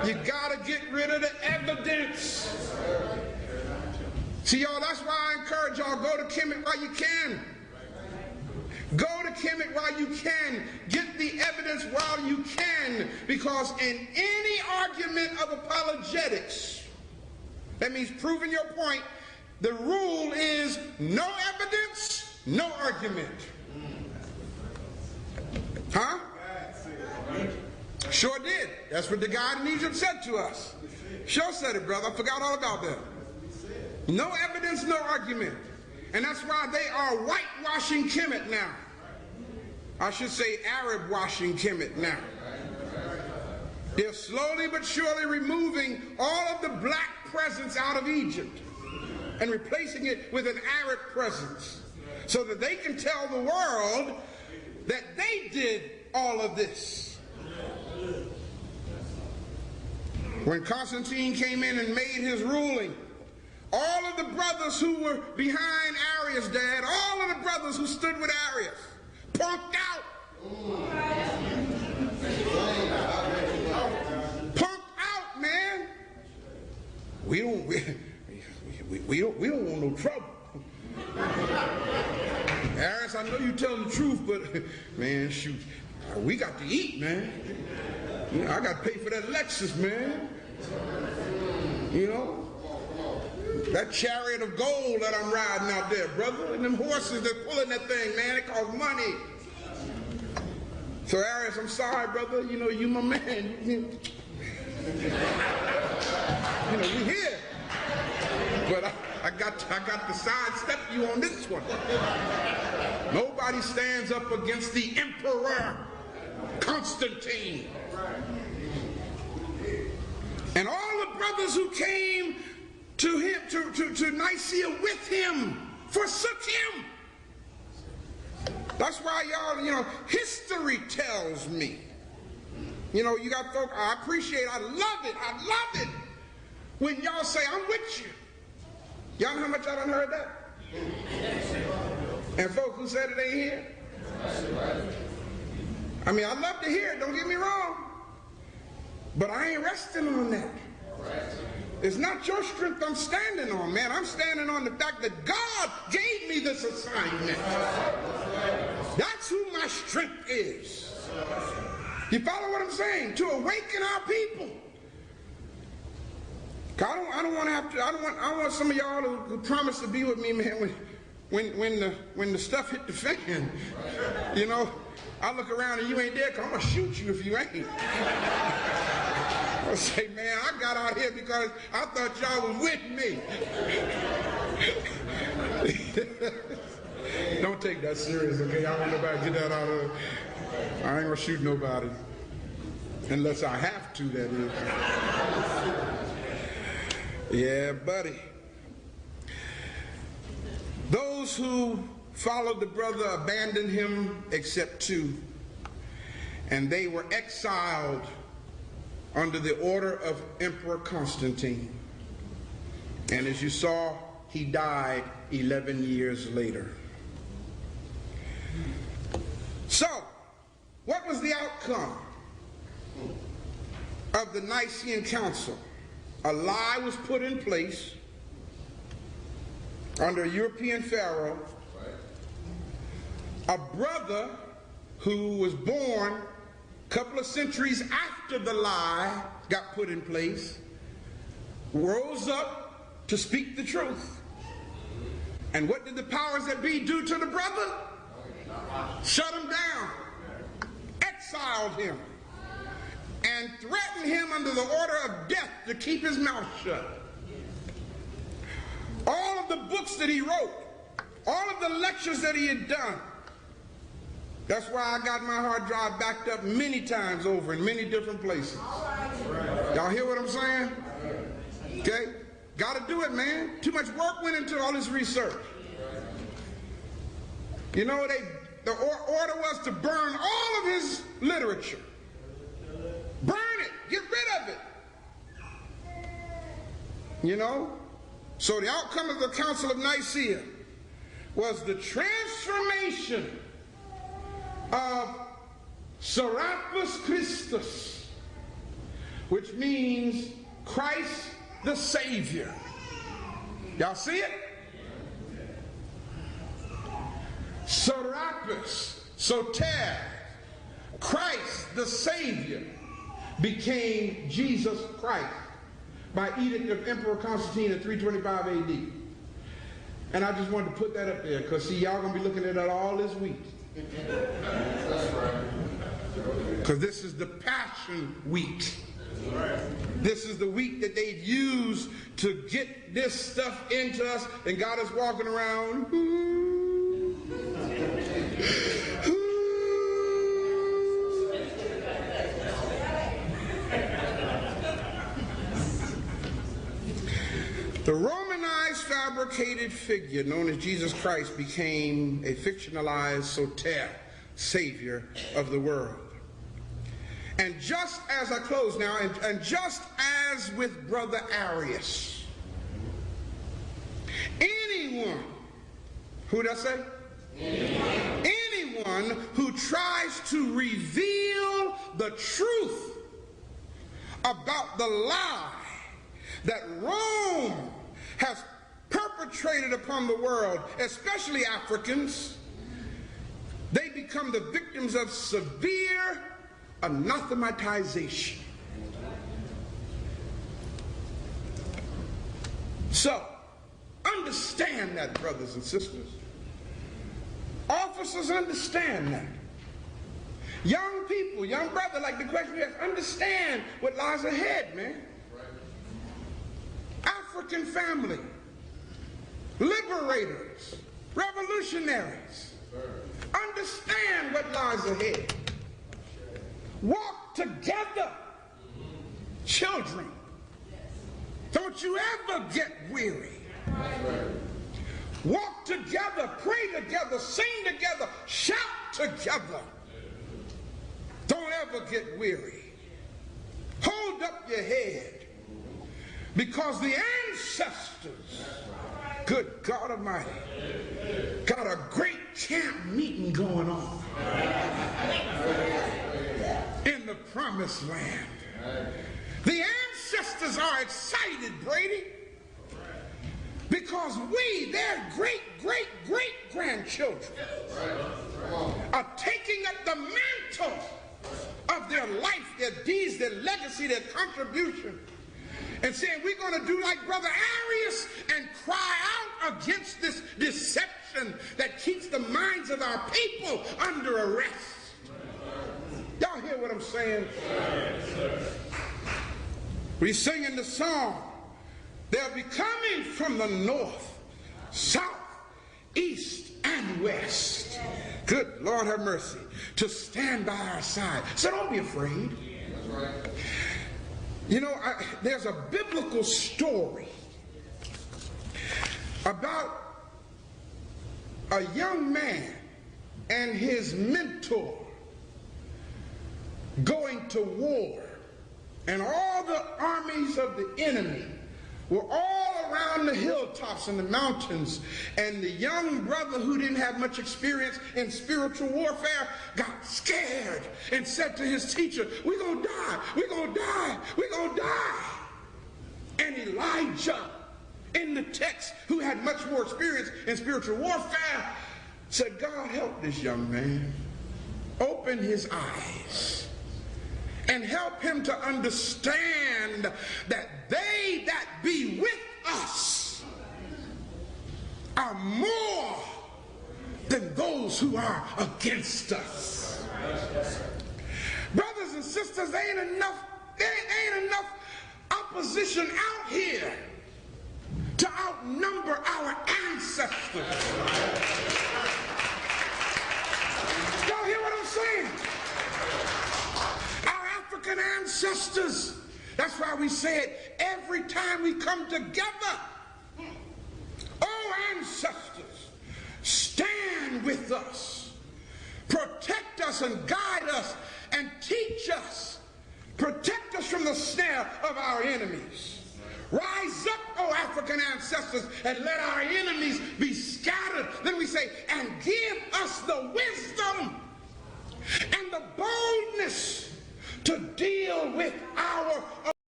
You got to get rid of the evidence. See, y'all, that's why I encourage y'all, go to Kemet while you can. Go to Kemet while you can. Get the evidence while you can. Because in any argument of apologetics, that means proving your point, the rule is no evidence, no argument. Huh? Sure did. That's what the guy in Egypt said to us. Sure said it, brother. I forgot all about that. No evidence, no argument. And that's why they are whitewashing Kemet now. I should say Arab washing Kemet now. They're slowly but surely removing all of the black presence out of Egypt and replacing it with an Arab presence so that they can tell the world that they did all of this. When Constantine came in and made his ruling, all of the brothers who were behind Arius' dad, all of the brothers who stood with Arius, punked out. Punked out, man. We don't want no trouble. Arius, I know you telling the truth, but man, shoot, we got to eat, man. You know, I got to pay for that Lexus, man. You know, that chariot of gold that I'm riding out there, brother, and them horses that pulling that thing, man, it costs money. So Arius, I'm sorry, brother. You know, you my man. You know, we here. But I got to sidestep you on this one. Nobody stands up against the Emperor Constantine. And all the brothers who came to him, to Nicaea with him, forsook him. That's why y'all, you know, history tells me. You know, you got folks, I appreciate, I love it when y'all say, I'm with you. Y'all know how much I done heard that? And folks who said it ain't here? I mean, I love to hear it, don't get me wrong. But I ain't resting on that. It's not your strength I'm standing on, man. I'm standing on the fact that God gave me this assignment. That's who my strength is. You follow what I'm saying? To awaken our people. I don't want to have to. I want some of y'all to promise to be with me, man. When the stuff hit the fan, you know, I look around and you ain't there, 'cause I'm gonna shoot you if you ain't. I say, man, I got out here because I thought y'all was with me. Don't take that serious, okay? I want nobody to get that out of. I ain't gonna shoot nobody unless I have to. That is. Yeah, buddy. Those who followed the brother abandoned him except two, and they were exiled under the order of Emperor Constantine. And as you saw, he died 11 years later. So, what was the outcome of the Nicene Council? A lie was put in place under a European pharaoh. A brother who was born a couple of centuries after the lie got put in place rose up to speak the truth. And what did the powers that be do to the brother? Shut him down, exiled him, and threatened him under the order of death to keep his mouth shut. All of the books that he wrote, all of the lectures that he had done, that's why I got my hard drive backed up many times over in many different places. Y'all hear what I'm saying? Okay? Got to do it, man. Too much work went into all this research. You know, the order was to burn all of his literature. Burn it. Get rid of it. You know? So the outcome of the Council of Nicea was the transformation of Serapis Christus which means Christ the Savior. Y'all see it? Serapis, soter, Christ the Savior, became Jesus Christ by edict of Emperor Constantine in 325 AD. And I just wanted to put that up there because, see, y'all going to be looking at that all this week. That's right. Because this is the Passion Week. This is the week that they've used to get this stuff into us, and got us walking around. The Romanized fabricated figure known as Jesus Christ became a fictionalized soter, Savior of the world. And just as I close now, and just as with Brother Arius, anyone, who did I say? Anyone who tries to reveal the truth about the lie that Rome has perpetrated upon the world, especially Africans, they become the victims of severe anathematization. So, understand that, brothers and sisters. Officers, understand that. Young people, young brother, like the question you asked, understand what lies ahead, man. African family, liberators, revolutionaries, understand what lies ahead. Walk together, children. Don't you ever get weary. Walk together, pray together, sing together, shout together. Don't ever get weary. Hold up your head. Because the ancestors, good God Almighty, got a great camp meeting going on in the promised land. The ancestors are excited, Brady, because we, their great-great-great-grandchildren, are taking up the mantle of their life, their deeds, their legacy, their contribution, and saying we're going to do like Brother Arius and cry out against this deception that keeps the minds of our people under arrest. Y'all hear what I'm saying? We sing in the song, they'll be coming from the north, south, east, and west. Good Lord have mercy, to stand by our side. So don't be afraid. That's right. You know, there's a biblical story about a young man and his mentor going to war, and all the armies of the enemy were all around the hilltops and the mountains, and the young brother who didn't have much experience in spiritual warfare got scared and said to his teacher, we're gonna die, we're gonna die, we're gonna die. And Elijah, in the text, who had much more experience in spiritual warfare, said, God help this young man, open his eyes and help him to understand that they that be with us are more than those who are against us. Brothers and sisters, there ain't enough opposition out here to outnumber our ancestors. Y'all hear what I'm saying? African ancestors. That's why we say it every time we come together. Oh, ancestors, stand with us. Protect us and guide us and teach us. Protect us from the snare of our enemies. Rise up, oh African ancestors, and let our enemies be scattered. Then we say, and give us the wisdom and the boldness to deal with our